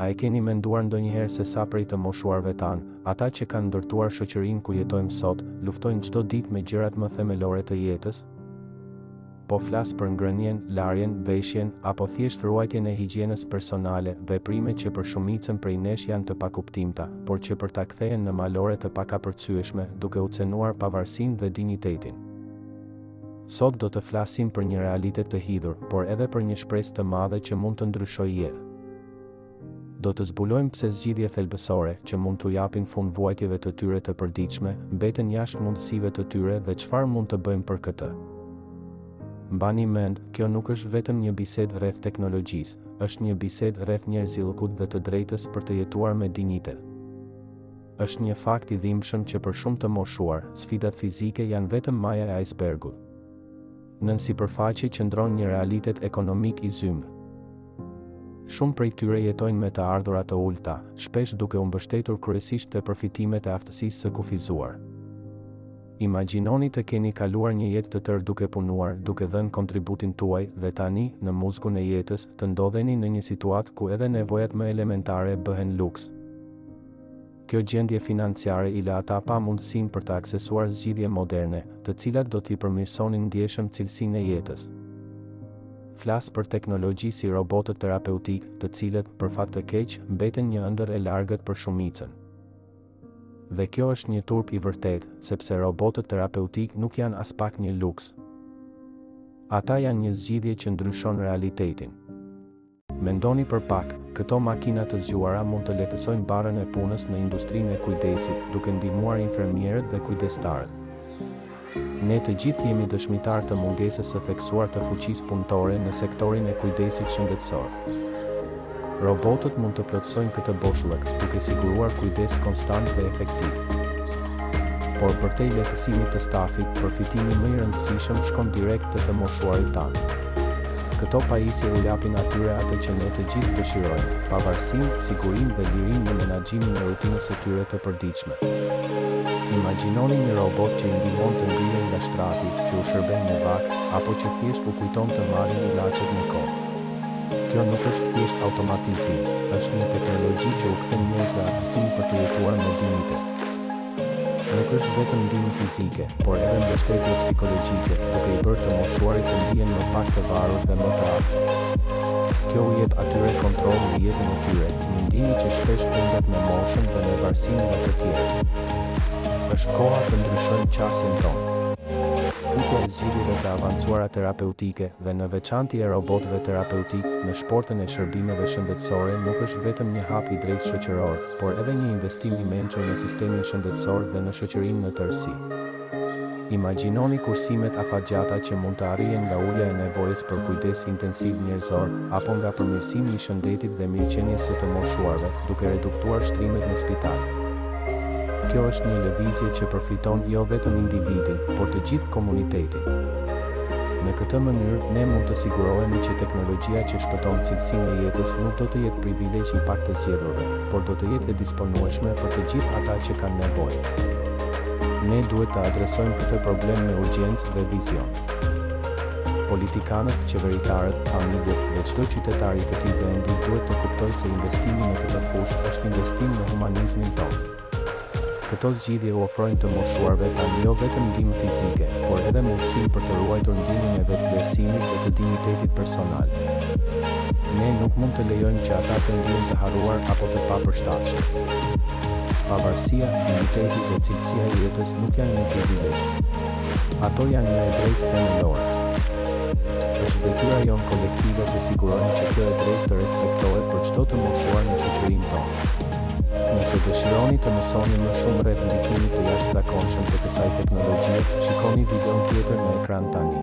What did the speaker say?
A e keni menduar ndonjëherë se sa prej të moshuarve tanë, ata që kanë ndërtuar shoqërinë ku jetojmë sot, luftojnë çdo ditë me gjërat më themelore të jetës? Po flas për ngrënien, larjen, veshjen, apo thjesht ruajtjen e higjienës personale, veprime që për shumicën prej nesh janë të pakuptimta, por që për ta kthehen në malore të pakapërcyeshme, duke u cenuar pavarësinë dhe dinjitetin. Sot do të flasim për një realitet të hidhur, por edhe për një shpresë të madhe që mund të ndryshojë jetë. Do të zbulojmë pse zgjidhje thelbësore që mund t'u japin fund vuajtjeve të tyre të përditshme, mbeten jashtë mundësive të tyre dhe çfarë mund të bëjmë për këtë. Mbani mend, kjo nuk është vetëm një bisedë rreth teknologjisë, është një bisedë rreth njerëzillëkut dhe të drejtës për të jetuar me dinjitet. Është një fakt i dhimbshëm që për shumë të moshuar, sfidat fizike janë vetëm maja e icebergut. Nën sipërfaqe qëndron një realitet ekonomik i zymë. Shumë prej tyre jetojnë me të ardhurat të ulta, shpesh duke u mbështetur kryesisht te përfitimet e aftësisë së kufizuar. Imagjinoni të keni kaluar një jetë të tërë duke punuar, duke dhënë kontributin tuaj dhe tani, në muzgun e jetës, të ndodheni në një situatë ku edhe nevojat më elementare bëhen luks. Kjo gjendje financiare i lë ata pa mundësinë për të aksesuar zgjidhje moderne, të cilat do t'i përmirësonin ndjeshëm cilësinë e jetës. Flas për teknologji si robotët terapeutik, të cilët, për fat të keq, mbeten një ëndër e largët për shumicën. Dhe kjo është një turp i vërtet, sepse robotët terapeutik nuk janë as pak një luks. Ata janë një zgjidhje që ndryshon realitetin. Mendoni për pak, këto makina të zgjuara mund të lehtësojnë barën e punës në industrinë e kujdesit, duke ndihmuar infermierët dhe kujdestarët. Ne të gjithë jemi dëshmitar të mungesës së theksuar të fuqisë punëtore në sektorin e kujdesit shëndetësor. Robotët mund të plotësojnë këtë boshllëk, duke siguruar kujdes konstant dhe efektiv. Por përtej lehtësimit të stafit, përfitimi më i rëndësishëm shkon direkt te të moshuarit tanë. Këto pajisje u japin atyre atë që ne të gjithë dëshirojmë, pavarësinë, sigurinë dhe lirinë në menaxhimin e rutinës së tyre të përditshme. Imagjinoni një robot që i ndihmon të ngrihen nga shtrati, që u shërben në vakt, apo që thjesht u kujton të marrin ilaçet në kohë. Kjo nuk është thjesht automatizim, është një teknologji që u kthen njerëzve aftësinë për të jetuar me dinjitet. Nuk është vetëm ndihmë fizike, por edhe mbështetje psikologjike, duke i bërë të moshuarit të ndihen më pak të varur dhe më të afërt. Kjo u jep atyre kontroll mbi jetën e tyre, një ndjenjë që shpesh pendet në moshën dhe në varësinë nga të tjerë. Është koha të ndryshojmë qasjen tonë. Futja e zgjidhjeve të avancuara terapeutike dhe në veçanti e robotëve terapeutik në shportën e shërbimeve shëndetësore nuk është vetëm një hap i drejtë shoqëror, por edhe një investim i mençur në sistemin shëndetësor dhe në shoqërinë në tërësi. Imagjinoni kursimet afatgjata që mund të arrihen nga ulja e nevojës për kujdes intensiv njerëzor, apo nga përmirësimi i shëndetit dhe mirëqenies së të moshuarve, duke reduktuar shtrimet në spital. Kjo është një lëvizje që përfiton jo vetëm individin, por të gjithë komunitetin. Në këtë mënyrë, ne mund të sigurohemi që teknologjia që shpëton cilësinë e jetës nuk do të jetë privilegj i pak të zgjedhurve, por do të jetë e disponueshme për të gjithë ata që kanë nevojë. Ne duhet të adresojmë këtë problem me urgjencë dhe vizion. Politikanët, qeveritarët, familjet dhe çdo qytetar i këtij vendi duhet të kuptojë se investimi në këtë fushë është investim në humanizmin tonë. Këto zgjidhje u ofrojnë të moshuarve tani jo vetëm ndihmë fizike, por edhe mundësinë për të ruajtur ndjenjën e vetëvlerësimit dhe të dinjitetit personal. Ne nuk mund të lejojmë që ata të ndihen të harruar apo të papërshtatshëm. Pavarësia, dinjiteti dhe cilësia e jetës nuk janë një privilegj. Ato janë një drejtë themelore. Është detyra jonë kolektive të sigurojmë që kjo e drejtë të respektohet për çdo të moshuar në shoqërinë tonë. Nëse dëshironi të mësoni më shumë rreth ndikimit të jashtëzakonshëm të kësaj teknologjie, shikoni videon tjetër në ekran tani.